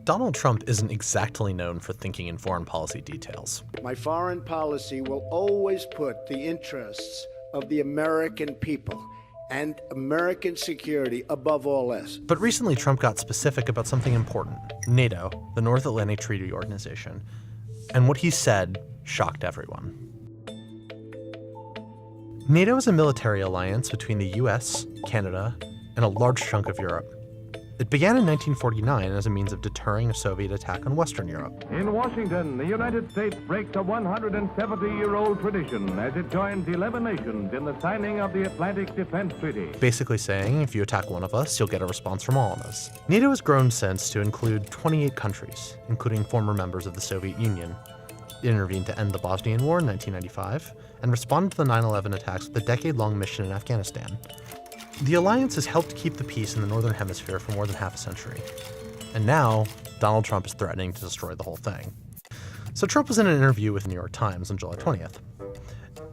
Donald Trump isn't exactly known for thinking in foreign policy details. My foreign policy will always put the interests of the American people and American security above all else. But recently Trump got specific about something important: NATO, the North Atlantic Treaty Organization. And what he said shocked everyone. NATO is a military alliance between the US, Canada, and a large chunk of Europe. It began in 1949 as a means of deterring a Soviet attack on Western Europe. In Washington, the United States breaks a 170-year-old tradition as it joins 11 nations in the signing of the Atlantic Defense Treaty. Basically saying, if you attack one of us, you'll get a response from all of us. NATO has grown since to include 28 countries, including former members of the Soviet Union. It intervened to end the Bosnian War in 1995 and responded to the 9/11 attacks with a decade-long mission in Afghanistan. The alliance has helped keep the peace in the Northern Hemisphere for more than half a century. And now, Donald Trump is threatening to destroy the whole thing. So Trump was in an interview with the New York Times on July 20th.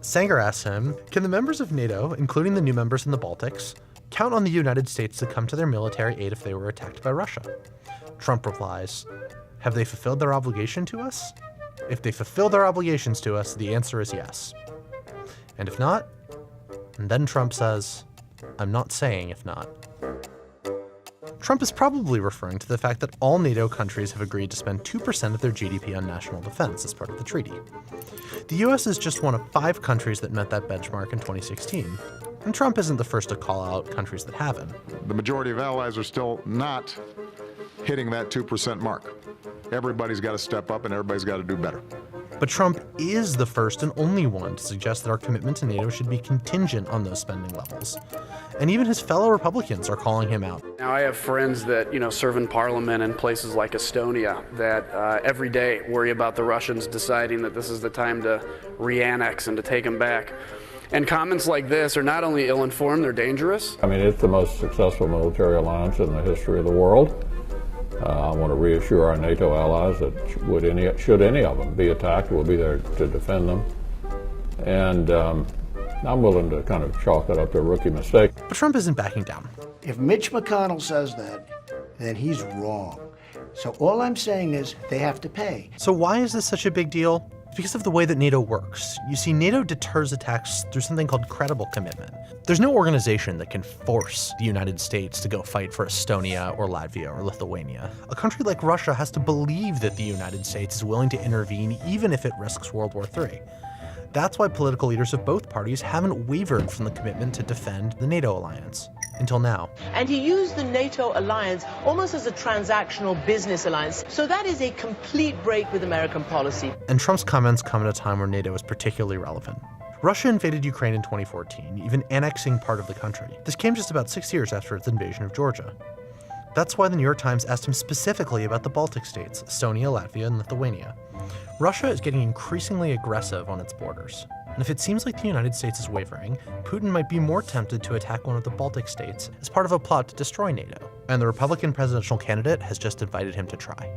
Sanger asks him, can the members of NATO, including the new members in the Baltics, count on the United States to come to their military aid if they were attacked by Russia? Trump replies, have they fulfilled their obligation to us? If they fulfill their obligations to us, the answer is yes. And if not, and then Trump says, I'm not saying if not. Trump is probably referring to the fact that all NATO countries have agreed to spend 2% of their GDP on national defense as part of the treaty. The US is just one of 5 countries that met that benchmark in 2016, and Trump isn't the first to call out countries that haven't. The majority of allies are still not hitting that 2% mark. Everybody's got to step up and everybody's got to do better. But Trump is the first and only one to suggest that our commitment to NATO should be contingent on those spending levels. And even his fellow Republicans are calling him out. Now, I have friends that, serve in parliament in places like Estonia that every day worry about the Russians deciding that this is the time to re-annex and to take them back. And comments like this are not only ill-informed, they're dangerous. I mean, it's the most successful military alliance in the history of the world. I want to reassure our NATO allies that should any of them be attacked, we'll be there to defend them. And I'm willing to kind of chalk that up to a rookie mistake. But Trump isn't backing down. If Mitch McConnell says that, then he's wrong. So all I'm saying is they have to pay. So why is this such a big deal? It's because of the way that NATO works. You see, NATO deters attacks through something called credible commitment. There's no organization that can force the United States to go fight for Estonia or Latvia or Lithuania. A country like Russia has to believe that the United States is willing to intervene even if it risks World War III. That's why political leaders of both parties haven't wavered from the commitment to defend the NATO alliance. Until now. And he used the NATO alliance almost as a transactional business alliance. So that is a complete break with American policy. And Trump's comments come at a time where NATO is particularly relevant. Russia invaded Ukraine in 2014, even annexing part of the country. This came just about 6 years after its invasion of Georgia. That's why the New York Times asked him specifically about the Baltic states, Estonia, Latvia, and Lithuania. Russia is getting increasingly aggressive on its borders. And if it seems like the United States is wavering, Putin might be more tempted to attack one of the Baltic states as part of a plot to destroy NATO. And the Republican presidential candidate has just invited him to try.